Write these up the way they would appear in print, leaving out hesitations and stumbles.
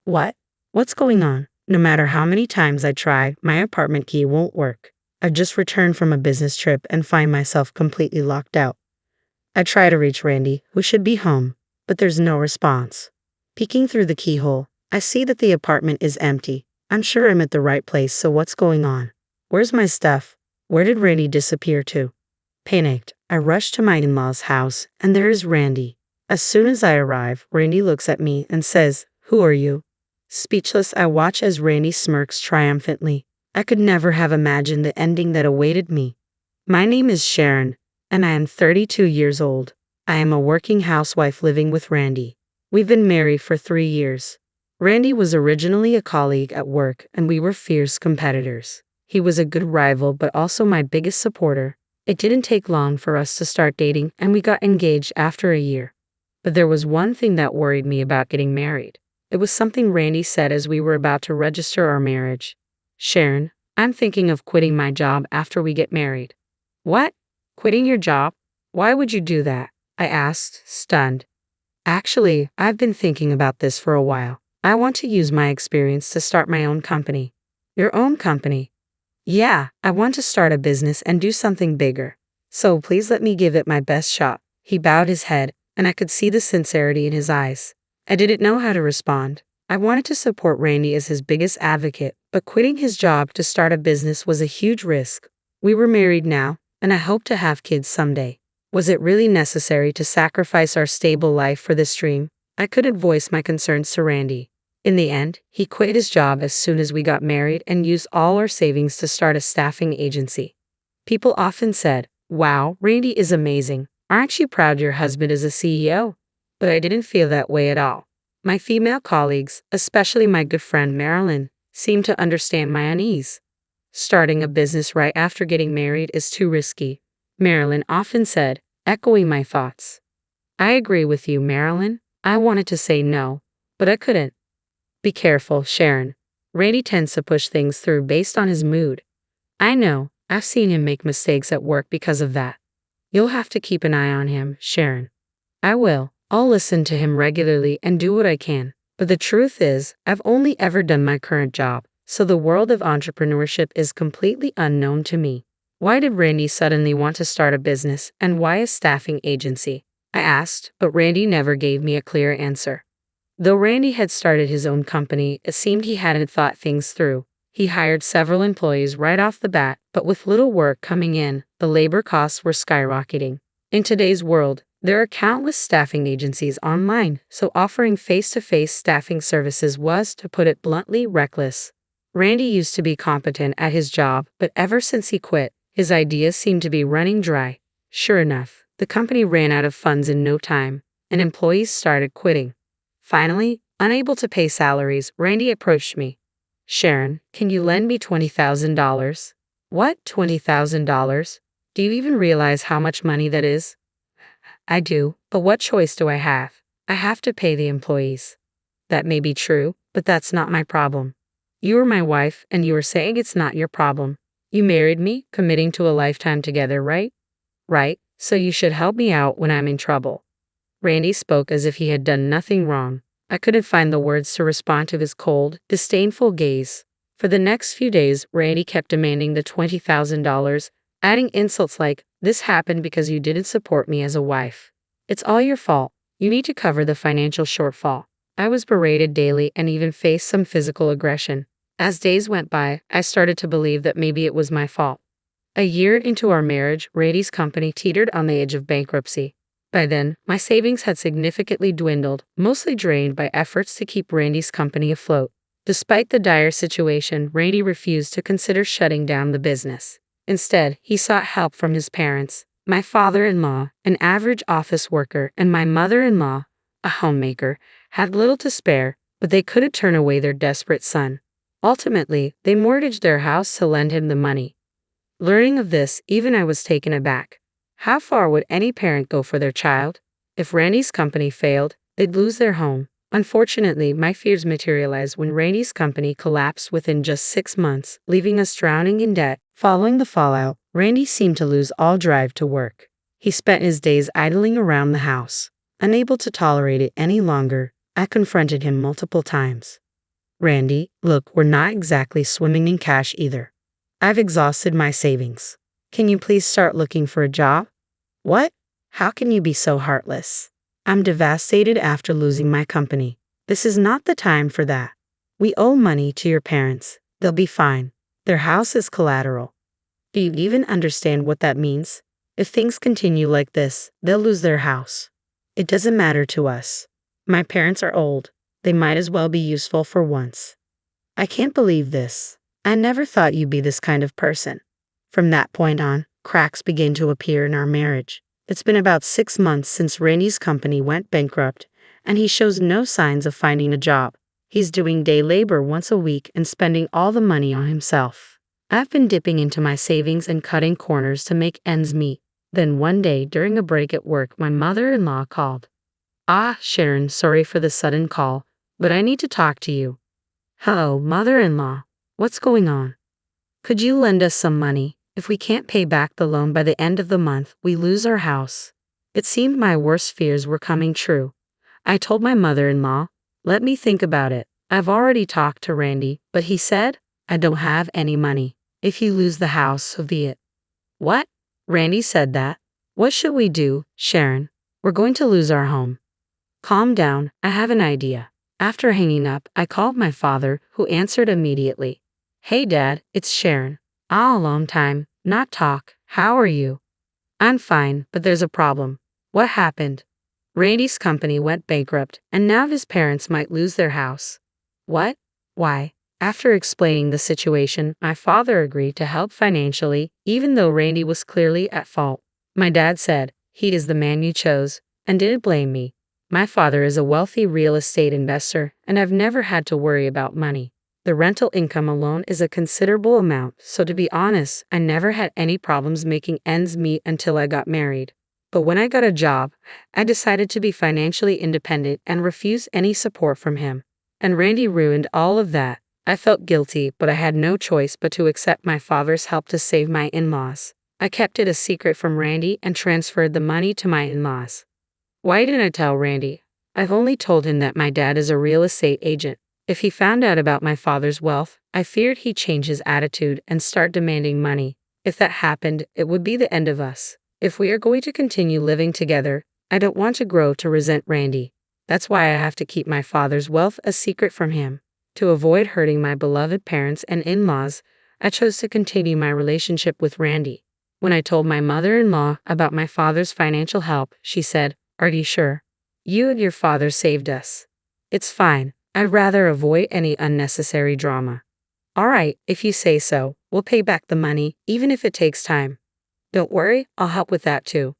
What? What's going on? No matter how many times I try, my apartment key won't work. I've just returned from a business trip and find myself completely locked out. I try to reach Randy, who should be home, but there's no response. Peeking through the keyhole, I see that the apartment is empty. I'm sure I'm at the right place, so what's going on? Where's my stuff? Where did Randy disappear to? Panicked, I rush to my in-laws' house, and there is Randy. As soon as I arrive, Randy looks at me and says, "Who are you?" Speechless, I watch as Randy smirks triumphantly. I could never have imagined the ending that awaited me. My name is Sharon, and I am 32 years old. I am a working housewife living with Randy. We've been married for 3 years. Randy was originally a colleague at work, and we were fierce competitors. He was a good rival, but also my biggest supporter. It didn't take long for us to start dating, and we got engaged after a year. But there was one thing that worried me about getting married. It was something Randy said as we were about to register our marriage. "Sharon, I'm thinking of quitting my job after we get married." "What? Quitting your job? Why would you do that?" I asked, stunned. "Actually, I've been thinking about this for a while. I want to use my experience to start my own company." "Your own company?" "Yeah, I want to start a business and do something bigger. So please let me give it my best shot." He bowed his head, and I could see the sincerity in his eyes. I didn't know how to respond. I wanted to support Randy as his biggest advocate, but quitting his job to start a business was a huge risk. We were married now, and I hoped to have kids someday. Was it really necessary to sacrifice our stable life for this dream? I couldn't voice my concerns to Randy. In the end, he quit his job as soon as we got married and used all our savings to start a staffing agency. People often said, "Wow, Randy is amazing. Aren't you proud your husband is a CEO?" But I didn't feel that way at all. My female colleagues, especially my good friend Marilyn, seemed to understand my unease. "Starting a business right after getting married is too risky," Marilyn often said, echoing my thoughts. "I agree with you, Marilyn." I wanted to say no, but I couldn't. "Be careful, Sharon. Randy tends to push things through based on his mood." "I know. I've seen him make mistakes at work because of that." "You'll have to keep an eye on him, Sharon." "I will. I'll listen to him regularly and do what I can. But the truth is, I've only ever done my current job, so the world of entrepreneurship is completely unknown to me." "Why did Randy suddenly want to start a business, and why a staffing agency?" I asked, but Randy never gave me a clear answer. Though Randy had started his own company, it seemed he hadn't thought things through. He hired several employees right off the bat, but with little work coming in, the labor costs were skyrocketing. In today's world, there are countless staffing agencies online, so offering face-to-face staffing services was, to put it bluntly, reckless. Randy used to be competent at his job, but ever since he quit, his ideas seemed to be running dry. Sure enough, the company ran out of funds in no time, and employees started quitting. Finally, unable to pay salaries, Randy approached me. "Sharon, can you lend me $20,000? "What, $20,000? Do you even realize how much money that is?" "I do, but what choice do I have? I have to pay the employees." "That may be true, but that's not my problem." "You are my wife, and you are saying it's not your problem. You married me, committing to a lifetime together, right?" "Right, so you should help me out when I'm in trouble." Randy spoke as if he had done nothing wrong. I couldn't find the words to respond to his cold, disdainful gaze. For the next few days, Randy kept demanding the $20,000, adding insults like, "This happened because you didn't support me as a wife. It's all your fault. You need to cover the financial shortfall." I was berated daily and even faced some physical aggression. As days went by, I started to believe that maybe it was my fault. A year into our marriage, Randy's company teetered on the edge of bankruptcy. By then, my savings had significantly dwindled, mostly drained by efforts to keep Randy's company afloat. Despite the dire situation, Randy refused to consider shutting down the business. Instead, he sought help from his parents, my father-in-law, an average office worker, and my mother-in-law, a homemaker, had little to spare, but they couldn't turn away their desperate son. Ultimately, they mortgaged their house to lend him the money. Learning of this, even I was taken aback. How far would any parent go for their child? If Randy's company failed, they'd lose their home. Unfortunately, my fears materialized when Randy's company collapsed within just 6 months, leaving us drowning in debt. Following the fallout, Randy seemed to lose all drive to work. He spent his days idling around the house. Unable to tolerate it any longer, I confronted him multiple times. Randy, look, we're not exactly swimming in cash either. I've exhausted my savings. Can you please start looking for a job? What? How can you be so heartless? I'm devastated after losing my company. This is not the time for that. We owe money to your parents. They'll be fine. Their house is collateral. Do you even understand what that means? If things continue like this, they'll lose their house. It doesn't matter to us. My parents are old. They might as well be useful for once. I can't believe this. I never thought you'd be this kind of person. From that point on, cracks began to appear in our marriage. It's been about 6 months since Randy's company went bankrupt, and he shows no signs of finding a job. He's doing day labor once a week and spending all the money on himself. I've been dipping into my savings and cutting corners to make ends meet. Then one day, during a break at work, my mother-in-law called. Ah, Sharon, sorry for the sudden call, but I need to talk to you. Hello, mother-in-law. What's going on? Could you lend us some money? If we can't pay back the loan by the end of the month, we lose our house. It seemed my worst fears were coming true. I told my mother-in-law, let me think about it. I've already talked to Randy, but he said, I don't have any money. If you lose the house, so be it. What? Randy said that? What should we do, Sharon? We're going to lose our home. Calm down, I have an idea. After hanging up, I called my father, who answered immediately. Hey Dad, it's Sharon. A long time, not talk. How are you? I'm fine, but there's a problem. What happened? Randy's company went bankrupt, and now his parents might lose their house. What? Why? After explaining the situation, my father agreed to help financially, even though Randy was clearly at fault. My dad said, he is the man you chose, and didn't blame me. My father is a wealthy real estate investor, and I've never had to worry about money. The rental income alone is a considerable amount, so to be honest, I never had any problems making ends meet until I got married. But when I got a job, I decided to be financially independent and refuse any support from him. And Randy ruined all of that. I felt guilty, but I had no choice but to accept my father's help to save my in-laws. I kept it a secret from Randy and transferred the money to my in-laws. Why didn't I tell Randy? I've only told him that my dad is a real estate agent. If he found out about my father's wealth, I feared he'd change his attitude and start demanding money. If that happened, it would be the end of us. If we are going to continue living together, I don't want to grow to resent Randy. That's why I have to keep my father's wealth a secret from him. To avoid hurting my beloved parents and in-laws, I chose to continue my relationship with Randy. When I told my mother-in-law about my father's financial help, she said, Are you sure? You and your father saved us. It's fine. I'd rather avoid any unnecessary drama. All right, if you say so, we'll pay back the money, even if it takes time. Don't worry, I'll help with that too.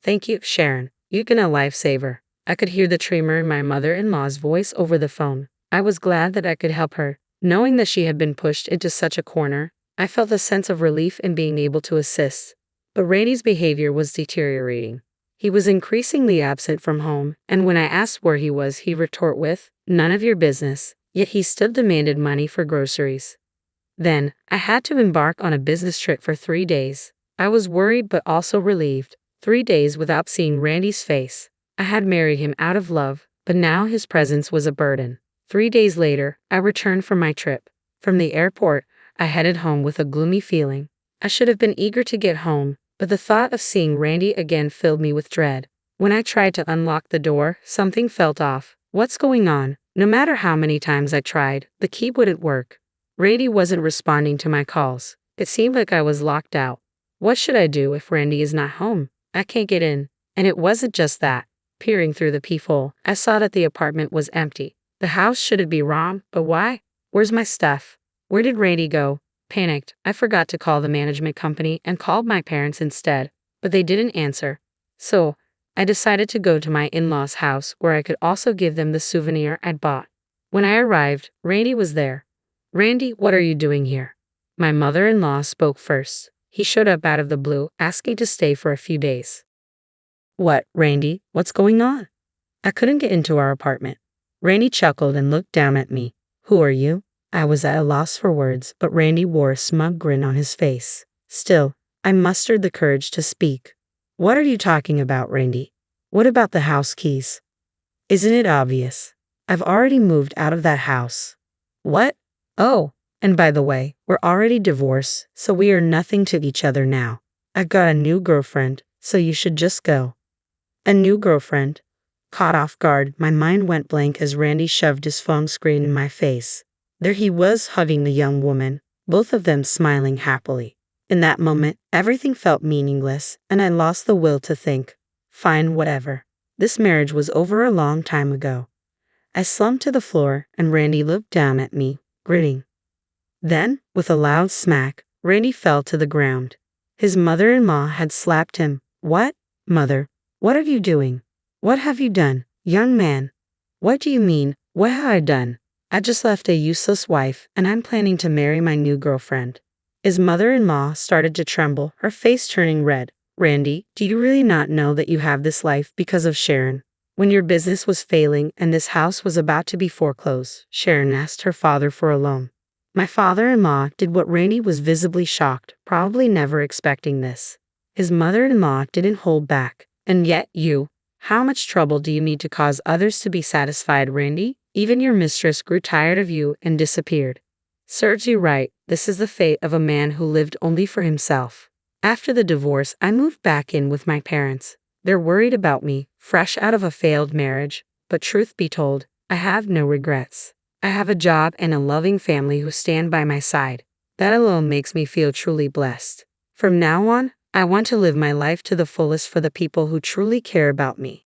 Thank you, Sharon. You've been a lifesaver. I could hear the tremor in my mother-in-law's voice over the phone. I was glad that I could help her. Knowing that she had been pushed into such a corner, I felt a sense of relief in being able to assist. But Randy's behavior was deteriorating. He was increasingly absent from home, and when I asked where he was, he retorted with, None of your business, yet he still demanded money for groceries. Then, I had to embark on a business trip for 3 days. I was worried but also relieved. 3 days without seeing Randy's face. I had married him out of love, but now his presence was a burden. 3 days later, I returned from my trip. From the airport, I headed home with a gloomy feeling. I should have been eager to get home, but the thought of seeing Randy again filled me with dread. When I tried to unlock the door, something felt off. What's going on? No matter how many times I tried, the key wouldn't work. Randy wasn't responding to my calls. It seemed like I was locked out. What should I do if Randy is not home? I can't get in. And it wasn't just that. Peering through the peephole, I saw that the apartment was empty. The house shouldn't be wrong, but why? Where's my stuff? Where did Randy go? Panicked, I forgot to call the management company and called my parents instead, but they didn't answer. So, I decided to go to my in-laws' house where I could also give them the souvenir I'd bought. When I arrived, Randy was there. Randy, what are you doing here? My mother-in-law spoke first. He showed up out of the blue, asking to stay for a few days. What, Randy? What's going on? I couldn't get into our apartment. Randy chuckled and looked down at me. Who are you? I was at a loss for words, but Randy wore a smug grin on his face. Still, I mustered the courage to speak. What are you talking about, Randy? What about the house keys? Isn't it obvious? I've already moved out of that house. What? Oh, and by the way, we're already divorced, so we are nothing to each other now. I've got a new girlfriend, so you should just go. A new girlfriend? Caught off guard, my mind went blank as Randy shoved his phone screen in my face. There he was hugging the young woman, both of them smiling happily. In that moment, everything felt meaningless, and I lost the will to think. Fine, whatever. This marriage was over a long time ago. I slumped to the floor, and Randy looked down at me, grinning. Then, with a loud smack, Randy fell to the ground. His mother-in-law had slapped him. What? Mother, what are you doing? What have you done, young man? What do you mean, what have I done? I just left a useless wife, and I'm planning to marry my new girlfriend. His mother-in-law started to tremble, her face turning red. Randy, do you really not know that you have this life because of Sharon? When your business was failing and this house was about to be foreclosed, Sharon asked her father for a loan. My father-in-law did what Randy was visibly shocked, probably never expecting this. His mother-in-law didn't hold back. And yet you, how much trouble do you need to cause others to be satisfied, Randy? Even your mistress grew tired of you and disappeared. Serves you right, this is the fate of a man who lived only for himself. After the divorce, I moved back in with my parents. They're worried about me, fresh out of a failed marriage, but truth be told, I have no regrets. I have a job and a loving family who stand by my side. That alone makes me feel truly blessed. From now on, I want to live my life to the fullest for the people who truly care about me.